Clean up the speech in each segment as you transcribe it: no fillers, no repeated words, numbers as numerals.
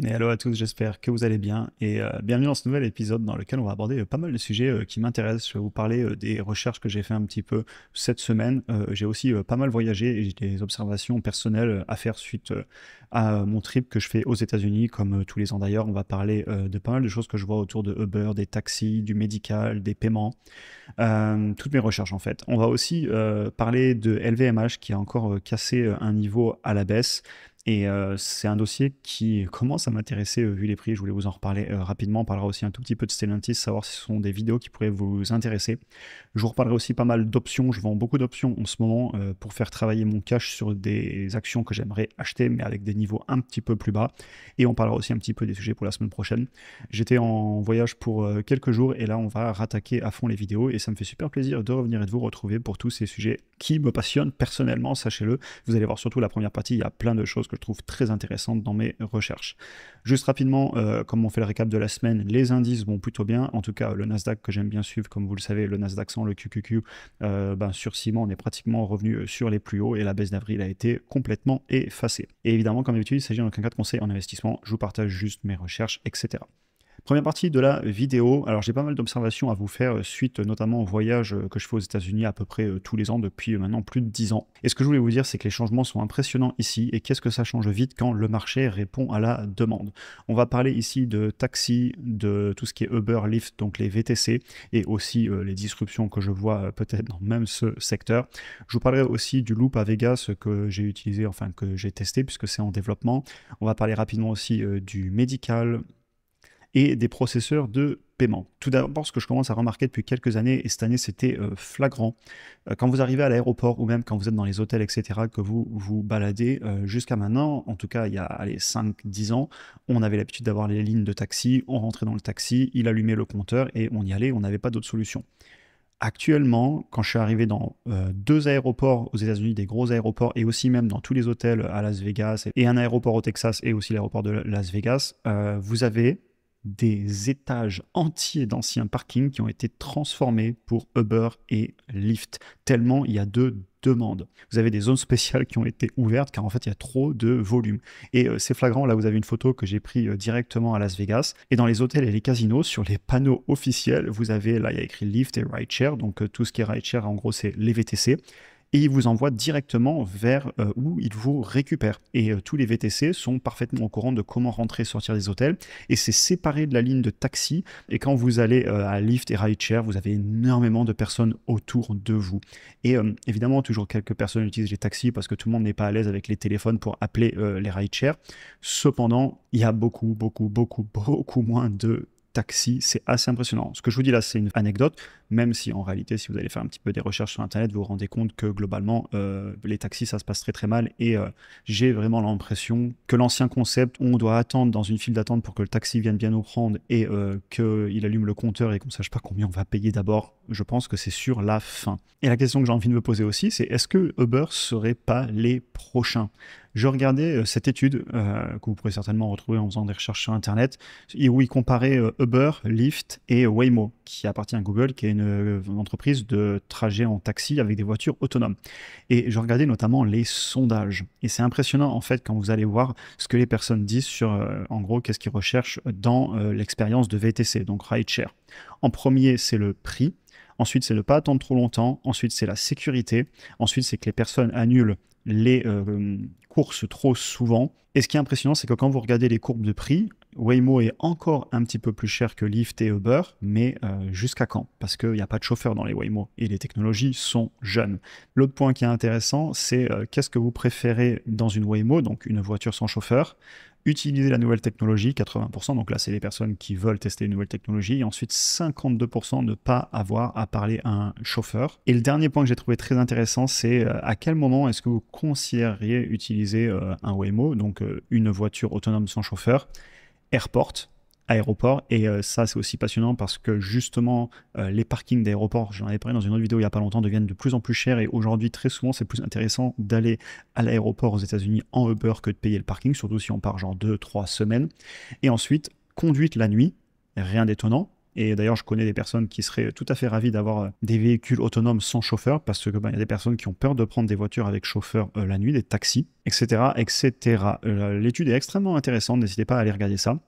Et hello à tous, j'espère que vous allez bien et bienvenue dans ce nouvel épisode dans lequel on va aborder pas mal de sujets qui m'intéressent. Je vais vous parler des recherches que j'ai fait un petit peu cette semaine. J'ai aussi pas mal voyagé et j'ai des observations personnelles à faire suite à mon trip que je fais aux États-Unis, comme tous les ans d'ailleurs. On va parler de pas mal de choses que je vois autour de Uber, des taxis, du médical, des paiements, toutes mes recherches en fait. On va aussi parler de LVMH qui a encore cassé un niveau à la baisse. Et c'est un dossier qui commence à m'intéresser vu les prix. Je voulais vous en reparler rapidement. On parlera aussi un tout petit peu de Stellantis, savoir si ce sont des vidéos qui pourraient vous intéresser. Je vous reparlerai aussi pas mal d'options. Je vends beaucoup d'options en ce moment pour faire travailler mon cash sur des actions que j'aimerais acheter, mais avec des niveaux un petit peu plus bas. Et on parlera aussi un petit peu des sujets pour la semaine prochaine. J'étais en voyage pour quelques jours et là on va rattaquer à fond les vidéos et ça me fait super plaisir de revenir et de vous retrouver pour tous ces sujets qui me passionnent personnellement, sachez-le. Vous allez voir surtout la première partie, il y a plein de choses que je trouve très intéressantes dans mes recherches. Juste rapidement, comme on fait le récap de la semaine, les indices vont plutôt bien. En tout cas, le Nasdaq que j'aime bien suivre, comme vous le savez, le Nasdaq 100, le QQQ, sur 6 mois, on est pratiquement revenu sur les plus hauts et la baisse d'avril a été complètement effacée. Et évidemment, comme d'habitude, il s'agit en aucun cas de conseil en investissement. Je vous partage juste mes recherches, etc. Première partie de la vidéo. Alors j'ai pas mal d'observations à vous faire suite notamment au voyage que je fais aux États-Unis à peu près tous les ans depuis maintenant plus de 10 ans. Et ce que je voulais vous dire, c'est que les changements sont impressionnants ici et qu'est-ce que ça change vite quand le marché répond à la demande. On va parler ici de taxi, de tout ce qui est Uber, Lyft, donc les VTC et aussi les disruptions que je vois peut-être dans même ce secteur. Je vous parlerai aussi du Loop à Vegas que j'ai utilisé, enfin que j'ai testé puisque c'est en développement. On va parler rapidement aussi du médical, et des processeurs de paiement. Tout d'abord, ce que je commence à remarquer depuis quelques années, et cette année c'était flagrant, quand vous arrivez à l'aéroport ou même quand vous êtes dans les hôtels, etc., que vous vous baladez, jusqu'à maintenant, en tout cas il y a 5-10 ans, on avait l'habitude d'avoir les lignes de taxi, on rentrait dans le taxi, il allumait le compteur et on y allait, on n'avait pas d'autre solution. Actuellement, quand je suis arrivé dans deux aéroports aux États-Unis, des gros aéroports, et aussi même dans tous les hôtels à Las Vegas, et un aéroport au Texas, et aussi l'aéroport de Las Vegas, vous avez des étages entiers d'anciens parkings qui ont été transformés pour Uber et Lyft, tellement il y a de demandes. Vous avez des zones spéciales qui ont été ouvertes car en fait il y a trop de volume. Et c'est flagrant, là vous avez une photo que j'ai prise directement à Las Vegas. Et dans les hôtels et les casinos, sur les panneaux officiels, vous avez, là il y a écrit Lyft et Rideshare, donc tout ce qui est Rideshare en gros c'est les VTC et il vous envoie directement vers où il vous récupère. Et tous les VTC sont parfaitement au courant de comment rentrer et sortir des hôtels. Et c'est séparé de la ligne de taxi. Et quand vous allez à Lyft et Rideshare, vous avez énormément de personnes autour de vous. Et évidemment, toujours quelques personnes utilisent les taxis parce que tout le monde n'est pas à l'aise avec les téléphones pour appeler les Rideshare. Cependant, il y a beaucoup moins de taxis. C'est assez impressionnant. Ce que je vous dis là, c'est une anecdote, même si en réalité, si vous allez faire un petit peu des recherches sur Internet, vous vous rendez compte que globalement, les taxis, ça se passe très mal. Et j'ai vraiment l'impression que l'ancien concept, où on doit attendre dans une file d'attente pour que le taxi vienne bien nous prendre et qu'il allume le compteur et qu'on ne sache pas combien on va payer d'abord, je pense que c'est sur la fin. Et la question que j'ai envie de me poser aussi, c'est est-ce que Uber serait pas les prochains? Je regardais cette étude que vous pourrez certainement retrouver en faisant des recherches sur Internet, et où il comparait Uber, Lyft et Waymo, qui appartient à Google, qui est une entreprise de trajet en taxi avec des voitures autonomes. Et je regardais notamment les sondages. Et c'est impressionnant en fait quand vous allez voir ce que les personnes disent sur, en gros, qu'est-ce qu'ils recherchent dans l'expérience de VTC, donc rideshare. En premier, c'est le prix. Ensuite, c'est ne pas attendre trop longtemps. Ensuite, c'est la sécurité. Ensuite, c'est que les personnes annulent les courses trop souvent. Et ce qui est impressionnant, c'est que quand vous regardez les courbes de prix, Waymo est encore un petit peu plus cher que Lyft et Uber, mais jusqu'à quand? Parce qu'il n'y a pas de chauffeur dans les Waymo et les technologies sont jeunes. L'autre point qui est intéressant, c'est qu'est-ce que vous préférez dans une Waymo, donc une voiture sans chauffeur? Utiliser la nouvelle technologie, 80%, donc là c'est les personnes qui veulent tester une nouvelle technologie, et ensuite 52% ne pas avoir à parler à un chauffeur. Et le dernier point que j'ai trouvé très intéressant, c'est à quel moment est-ce que vous considériez utiliser un Waymo, donc une voiture autonome sans chauffeur, airport, aéroport, et ça c'est aussi passionnant parce que justement les parkings d'aéroports, j'en avais parlé dans une autre vidéo il n'y a pas longtemps, deviennent de plus en plus chers et aujourd'hui très souvent c'est plus intéressant d'aller à l'aéroport aux États-Unis en Uber que de payer le parking, surtout si on part genre 2-3 semaines. Et ensuite, conduite la nuit, rien d'étonnant, Et d'ailleurs, je connais des personnes qui seraient tout à fait ravies d'avoir des véhicules autonomes sans chauffeur, parce que y a des personnes qui ont peur de prendre des voitures avec chauffeur la nuit, des taxis, etc., etc. L'étude est extrêmement intéressante, n'hésitez pas à aller regarder ça.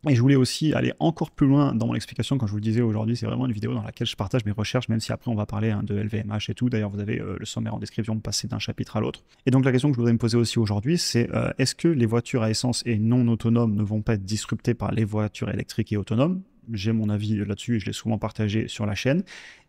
Et je voulais aussi aller encore plus loin dans mon explication, comme je vous le disais aujourd'hui, c'est vraiment une vidéo dans laquelle je partage mes recherches, même si après on va parler de LVMH et tout. D'ailleurs, vous avez le sommaire en description, passer d'un chapitre à l'autre. Et donc la question que je voudrais me poser aussi aujourd'hui, c'est est-ce que les voitures à essence et non autonomes ne vont pas être disruptées par les voitures électriques et autonomes? J'ai mon avis là-dessus et je l'ai souvent partagé sur la chaîne.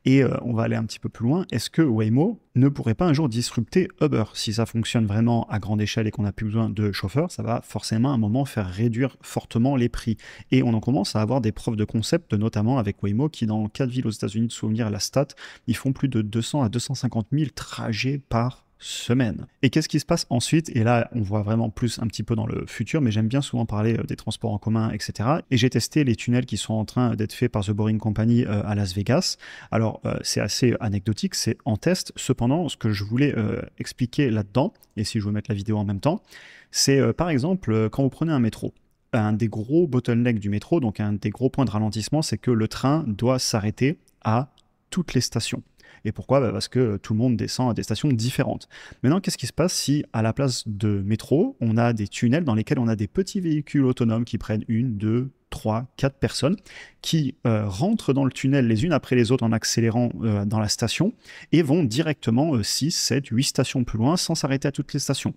Et on va aller un petit peu plus loin. Est-ce que Waymo ne pourrait pas un jour disrupter Uber? Si ça fonctionne vraiment à grande échelle et qu'on n'a plus besoin de chauffeurs, ça va forcément à un moment faire réduire fortement les prix. Et on en commence à avoir des preuves de concept, notamment avec Waymo, qui dans 4 villes aux États-Unis, de souvenir la stat, ils font plus de 200 à 250 000 trajets par semaine. Et qu'est-ce qui se passe ensuite? Et là, on voit vraiment plus un petit peu dans le futur, mais j'aime bien souvent parler des transports en commun, etc. Et j'ai testé les tunnels qui sont en train d'être faits par The Boring Company à Las Vegas. Alors, c'est assez anecdotique, c'est en test. Cependant, ce que je voulais expliquer là-dedans, et si je veux mettre la vidéo en même temps, c'est par exemple, quand vous prenez un métro, un des gros bottlenecks du métro, donc un des gros points de ralentissement, c'est que le train doit s'arrêter à toutes les stations. Et pourquoi? Parce que tout le monde descend à des stations différentes. Maintenant, qu'est-ce qui se passe si, à la place de métro, on a des tunnels dans lesquels on a des petits véhicules autonomes qui prennent 1, 2, 3, 4 personnes, qui rentrent dans le tunnel les unes après les autres en accélérant dans la station, et vont directement 6, 7, 8 stations plus loin sans s'arrêter à toutes les stations?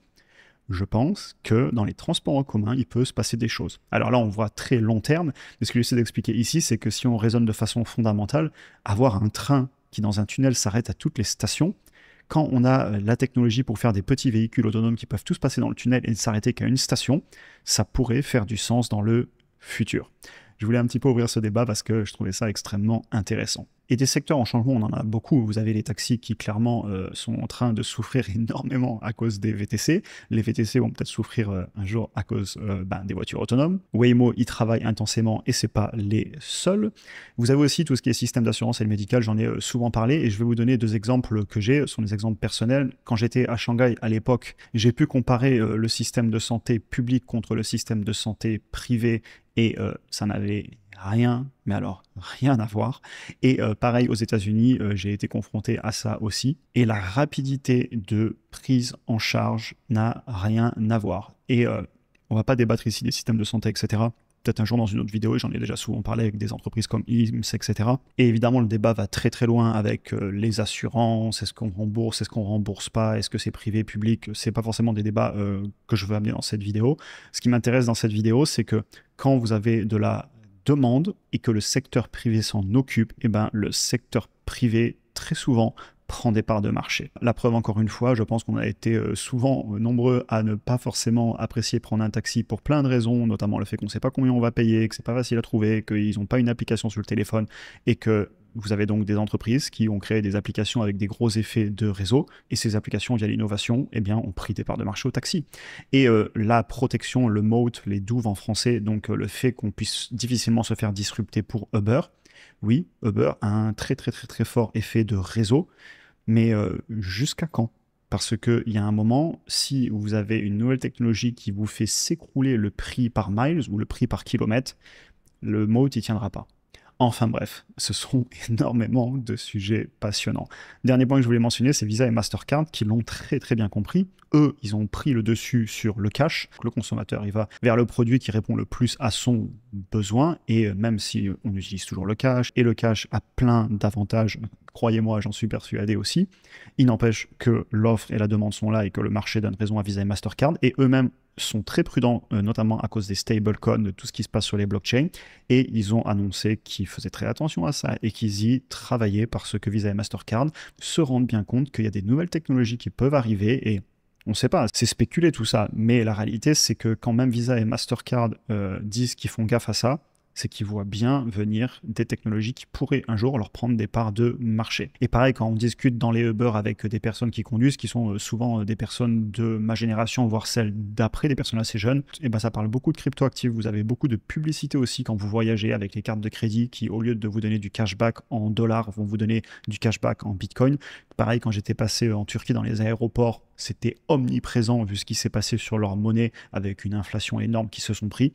Je pense que dans les transports en commun, il peut se passer des choses. Alors là, on voit très long terme, mais ce que j'essaie d'expliquer ici, c'est que si on raisonne de façon fondamentale, avoir un train qui dans un tunnel s'arrête à toutes les stations, quand on a la technologie pour faire des petits véhicules autonomes qui peuvent tous passer dans le tunnel et ne s'arrêter qu'à une station, ça pourrait faire du sens dans le futur. Je voulais un petit peu ouvrir ce débat parce que je trouvais ça extrêmement intéressant. Et des secteurs en changement, on en a beaucoup. Vous avez les taxis qui clairement sont en train de souffrir énormément à cause des VTC. Les VTC vont peut-être souffrir un jour à cause des voitures autonomes. Waymo y travaille intensément et c'est pas les seuls. Vous avez aussi tout ce qui est système d'assurance et le médical, j'en ai souvent parlé et je vais vous donner 2 exemples que j'ai, ce sont des exemples personnels. Quand j'étais à Shanghai à l'époque, j'ai pu comparer le système de santé public contre le système de santé privé et ça n'avait rien, mais alors rien à voir. Et pareil aux États-Unis, j'ai été confronté à ça aussi. Et la rapidité de prise en charge n'a rien à voir. Et on va pas débattre ici des systèmes de santé, etc. Peut-être un jour dans une autre vidéo, et j'en ai déjà souvent parlé avec des entreprises comme IMSS, etc. Et évidemment, le débat va très très loin avec les assurances, est-ce qu'on rembourse, est-ce qu'on rembourse pas, est-ce que c'est privé, public, c'est pas forcément des débats que je veux amener dans cette vidéo. Ce qui m'intéresse dans cette vidéo, c'est que quand vous avez de la demande et que le secteur privé s'en occupe, et ben le secteur privé, très souvent, prend des parts de marché. La preuve, encore une fois, je pense qu'on a été souvent nombreux à ne pas forcément apprécier prendre un taxi pour plein de raisons, notamment le fait qu'on ne sait pas combien on va payer, que c'est pas facile à trouver, qu'ils n'ont pas une application sur le téléphone et que vous avez donc des entreprises qui ont créé des applications avec des gros effets de réseau et ces applications, via l'innovation, eh bien, ont pris des parts de marché au taxi. Et la protection, le moat, les douves en français, donc le fait qu'on puisse difficilement se faire disrupter pour Uber, oui, Uber a un très très très très fort effet de réseau, mais jusqu'à quand? Parce qu'il y a un moment, si vous avez une nouvelle technologie qui vous fait s'écrouler le prix par miles ou le prix par kilomètre, le moat n'y tiendra pas. Enfin bref, ce sont énormément de sujets passionnants. Dernier point que je voulais mentionner, c'est Visa et Mastercard qui l'ont très très bien compris. Eux, ils ont pris le dessus sur le cash. Le consommateur, il va vers le produit qui répond le plus à son besoin. Et même si on utilise toujours le cash, et le cash a plein d'avantages, croyez-moi, j'en suis persuadé aussi, il n'empêche que l'offre et la demande sont là et que le marché donne raison à Visa et Mastercard. Et eux-mêmes sont très prudents, notamment à cause des stablecoins, de tout ce qui se passe sur les blockchains, et ils ont annoncé qu'ils faisaient très attention à ça et qu'ils y travaillaient parce que Visa et Mastercard se rendent bien compte qu'il y a des nouvelles technologies qui peuvent arriver et on ne sait pas, c'est spéculé tout ça, mais la réalité c'est que quand même Visa et Mastercard disent qu'ils font gaffe à ça, c'est qu'ils voient bien venir des technologies qui pourraient un jour leur prendre des parts de marché. Et pareil, quand on discute dans les Uber avec des personnes qui conduisent, qui sont souvent des personnes de ma génération, voire celles d'après, des personnes assez jeunes, et ben ça parle beaucoup de crypto-actifs. Vous avez beaucoup de publicité aussi quand vous voyagez avec les cartes de crédit qui, au lieu de vous donner du cashback en dollars, vont vous donner du cashback en bitcoin. Pareil, quand j'étais passé en Turquie dans les aéroports, c'était omniprésent vu ce qui s'est passé sur leur monnaie avec une inflation énorme qui se sont pris.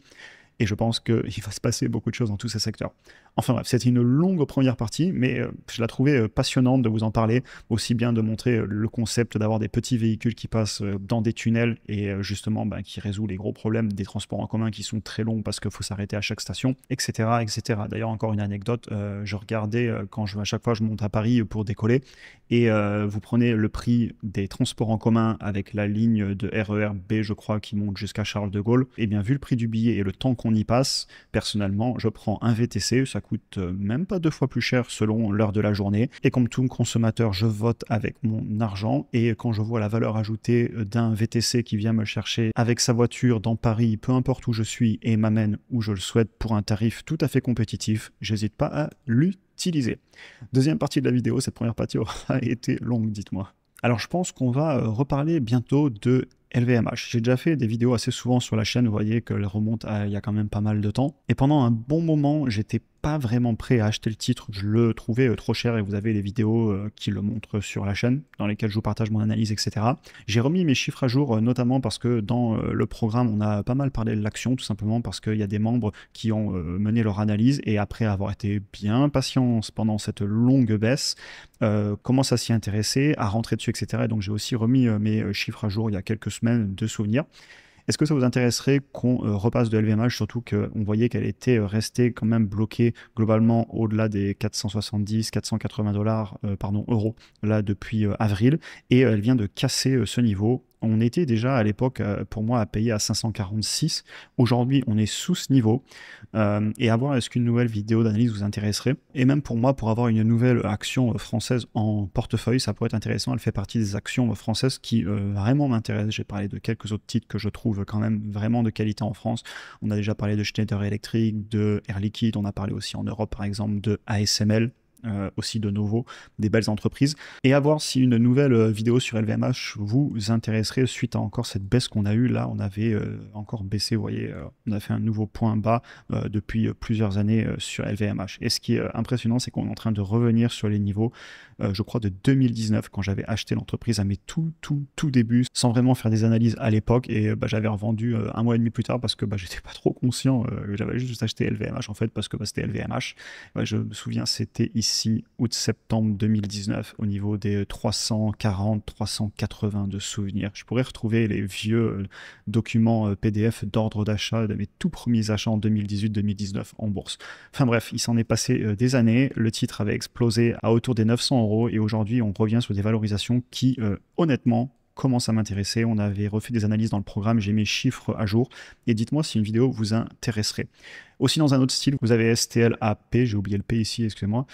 et je pense qu'il va se passer beaucoup de choses dans tous ces secteurs. Enfin bref, c'était une longue première partie, mais je la trouvais passionnante de vous en parler, aussi bien de montrer le concept d'avoir des petits véhicules qui passent dans des tunnels et justement qui résout les gros problèmes des transports en commun qui sont très longs parce qu'il faut s'arrêter à chaque station, etc. etc. D'ailleurs, encore une anecdote, je regardais à chaque fois je monte à Paris pour décoller, et vous prenez le prix des transports en commun avec la ligne de RER B, je crois, qui monte jusqu'à Charles de Gaulle, et bien vu le prix du billet et le temps qu'on y passe, personnellement, je prends un VTC, ça coûte même pas 2 fois plus cher selon l'heure de la journée. Et comme tout consommateur, je vote avec mon argent. Et quand je vois la valeur ajoutée d'un VTC qui vient me chercher avec sa voiture dans Paris, peu importe où je suis, et m'amène où je le souhaite pour un tarif tout à fait compétitif, j'hésite pas à l'utiliser. Deuxième partie de la vidéo, cette première partie aura été longue, dites-moi. Alors je pense qu'on va reparler bientôt de LVMH. J'ai déjà fait des vidéos assez souvent sur la chaîne, vous voyez qu'elle remonte à il y a quand même pas mal de temps. Et pendant un bon moment, j'étais pas vraiment prêt à acheter le titre, je le trouvais trop cher, et vous avez les vidéos qui le montrent sur la chaîne, dans lesquelles je vous partage mon analyse, etc. J'ai remis mes chiffres à jour, notamment parce que dans le programme, on a pas mal parlé de l'action, tout simplement parce qu'il y a des membres qui ont mené leur analyse, et après avoir été bien patients pendant cette longue baisse, commencent à s'y intéresser, à rentrer dessus, etc. Et donc j'ai aussi remis mes chiffres à jour il y a quelques semaines de souvenirs. Est-ce que ça vous intéresserait qu'on repasse de LVMH, surtout qu'on voyait qu'elle était restée quand même bloquée globalement au-delà des 470, 480 dollars, euros, là depuis avril, et elle vient de casser ce niveau. On était déjà à l'époque, pour moi, à payer à 546. Aujourd'hui, on est sous ce niveau. Et à voir, est-ce qu'une nouvelle vidéo d'analyse vous intéresserait? Et même pour moi, pour avoir une nouvelle action française en portefeuille, ça pourrait être intéressant. Elle fait partie des actions françaises qui vraiment m'intéressent. J'ai parlé de quelques autres titres que je trouve quand même vraiment de qualité en France. On a déjà parlé de Schneider Electric, de Air Liquide. On a parlé aussi en Europe, par exemple, de ASML. Aussi de nouveau, des belles entreprises. Et à voir si une nouvelle vidéo sur LVMH vous intéresserait suite à encore cette baisse qu'on a eue. Là, on avait encore baissé, vous voyez, on a fait un nouveau point bas depuis plusieurs années sur LVMH. Et ce qui est impressionnant, c'est qu'on est en train de revenir sur les niveaux, je crois, de 2019, quand j'avais acheté l'entreprise à mes tout débuts, sans vraiment faire des analyses à l'époque. Et j'avais revendu un mois et demi plus tard parce que j'étais pas trop conscient. J'avais juste acheté LVMH en fait parce que c'était LVMH. Ouais, je me souviens, c'était ici août-septembre 2019 au niveau des 340, 380 de souvenirs. Je pourrais retrouver les vieux documents PDF d'ordre d'achat de mes tout premiers achats en 2018-2019 en bourse. Enfin bref, il s'en est passé des années. Le titre avait explosé à autour des 900 euros et aujourd'hui on revient sur des valorisations qui honnêtement commencent à m'intéresser. On avait refait des analyses dans le programme, j'ai mes chiffres à jour et dites-moi si une vidéo vous intéresserait. Aussi dans un autre style, vous avez STLAP, j'ai oublié le P ici, excusez-moi,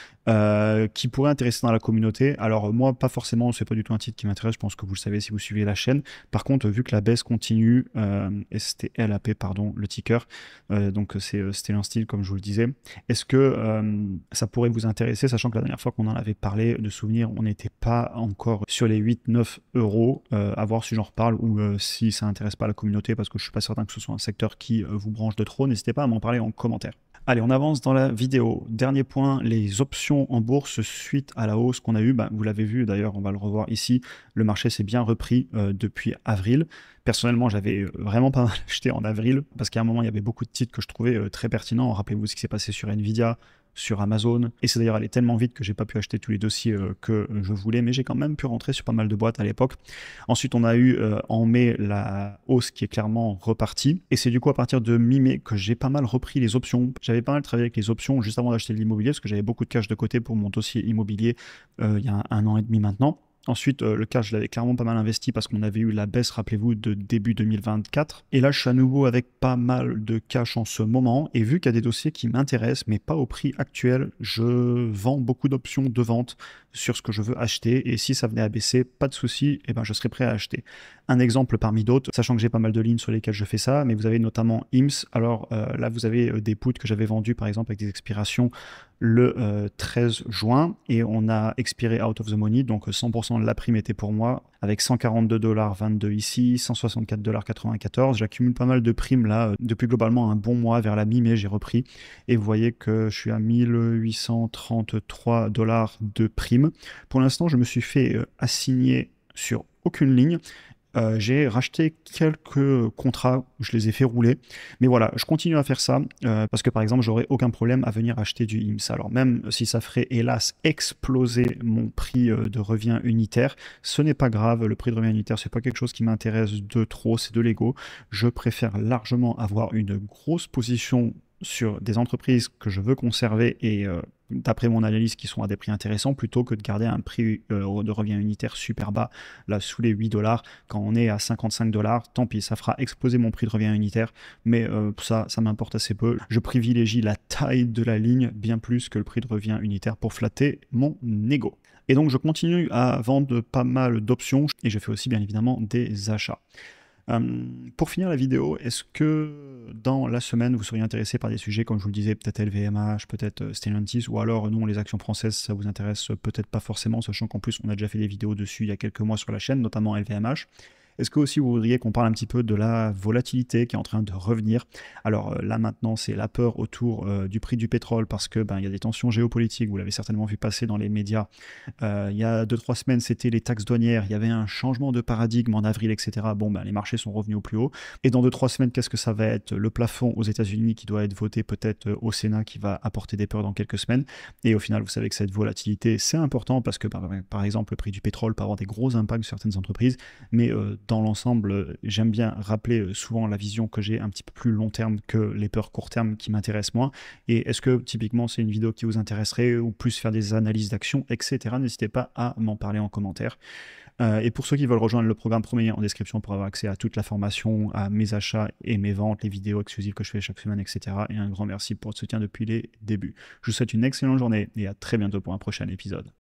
qui pourrait intéresser dans la communauté. Alors moi, pas forcément, c'est pas du tout un titre qui m'intéresse, je pense que vous le savez si vous suivez la chaîne. Par contre, vu que la baisse continue, STLAP, pardon, le ticker, donc c'était un style comme je vous le disais, est-ce que ça pourrait vous intéresser, sachant que la dernière fois qu'on en avait parlé de souvenirs, on n'était pas encore sur les 8-9 euros, à voir si j'en reparle ou si ça n'intéresse pas la communauté, parce que je suis pas certain que ce soit un secteur qui vous branche de trop. N'hésitez pas à m'en parler en commentaire. Allez, on avance dans la vidéo. Dernier point, les options en bourse suite à la hausse qu'on a eue. Vous l'avez vu d'ailleurs, on va le revoir ici. Le marché s'est bien repris depuis avril. Personnellement, j'avais vraiment pas mal acheté en avril parce qu'à un moment, il y avait beaucoup de titres que je trouvais très pertinents. Rappelez-vous ce qui s'est passé sur Nvidia, sur Amazon, et c'est d'ailleurs allé tellement vite que j'ai pas pu acheter tous les dossiers que je voulais, mais j'ai quand même pu rentrer sur pas mal de boîtes à l'époque. Ensuite, on a eu en mai la hausse qui est clairement repartie, et c'est du coup à partir de mi-mai que j'ai pas mal repris les options. J'avais pas mal travaillé avec les options juste avant d'acheter de l'immobilier, parce que j'avais beaucoup de cash de côté pour mon dossier immobilier il y a un an et demi maintenant. Ensuite, le cash, je l'avais clairement pas mal investi parce qu'on avait eu la baisse, rappelez-vous, de début 2024. Et là, je suis à nouveau avec pas mal de cash en ce moment. Et vu qu'il y a des dossiers qui m'intéressent, mais pas au prix actuel, je vends beaucoup d'options de vente sur ce que je veux acheter. Et si ça venait à baisser, pas de souci, je serais prêt à acheter. Un exemple parmi d'autres, sachant que j'ai pas mal de lignes sur lesquelles je fais ça, mais vous avez notamment IMSS. Alors là, vous avez des puts que j'avais vendus, par exemple, avec des expirations le 13 juin, et on a expiré out of the money, donc 100% de la prime était pour moi, avec 142,22 $ ici, 164,94 $. J'accumule pas mal de primes là, depuis globalement un bon mois, vers la mi-mai j'ai repris, et vous voyez que je suis à 1833 $ de prime. Pour l'instant, je me suis fait assigner sur aucune ligne. J'ai racheté quelques contrats où je les ai fait rouler. Mais voilà, je continue à faire ça parce que par exemple, j'aurais aucun problème à venir acheter du IMSS. Alors même si ça ferait hélas exploser mon prix de revient unitaire, ce n'est pas grave. Le prix de revient unitaire, c'est pas quelque chose qui m'intéresse de trop, c'est de l'ego. Je préfère largement avoir une grosse position sur des entreprises que je veux conserver et d'après mon analyse qui sont à des prix intéressants plutôt que de garder un prix de revient unitaire super bas là sous les 8 dollars quand on est à 55 dollars. Tant pis, ça fera exploser mon prix de revient unitaire, mais ça m'importe assez peu. Je privilégie la taille de la ligne bien plus que le prix de revient unitaire pour flatter mon ego. Et donc je continue à vendre pas mal d'options et je fais aussi bien évidemment des achats. Pour finir la vidéo, est-ce que dans la semaine vous seriez intéressé par des sujets comme je vous le disais, peut-être LVMH, peut-être Stellantis, ou alors non, les actions françaises, ça vous intéresse peut-être pas forcément, sachant qu'en plus on a déjà fait des vidéos dessus il y a quelques mois sur la chaîne, notamment LVMH. Est-ce que aussi vous voudriez qu'on parle un petit peu de la volatilité qui est en train de revenir? Alors là maintenant c'est la peur autour du prix du pétrole parce que il y a des tensions géopolitiques, vous l'avez certainement vu passer dans les médias. Il y a 2-3 semaines c'était les taxes douanières, il y avait un changement de paradigme en avril, etc. Les marchés sont revenus au plus haut. Et dans 2-3 semaines, qu'est-ce que ça va être? Le plafond aux États-Unis qui doit être voté peut-être au Sénat qui va apporter des peurs dans quelques semaines. Et au final, vous savez que cette volatilité, c'est important parce que par exemple, le prix du pétrole peut avoir des gros impacts sur certaines entreprises. Mais dans l'ensemble, j'aime bien rappeler souvent la vision que j'ai un petit peu plus long terme que les peurs court terme qui m'intéressent moins. Et est-ce que typiquement c'est une vidéo qui vous intéresserait ou plus faire des analyses d'actions, etc. N'hésitez pas à m'en parler en commentaire. Et pour ceux qui veulent rejoindre le programme Premier en description pour avoir accès à toute la formation, à mes achats et mes ventes, les vidéos exclusives que je fais chaque semaine, etc. Et un grand merci pour votre soutien depuis les débuts. Je vous souhaite une excellente journée et à très bientôt pour un prochain épisode.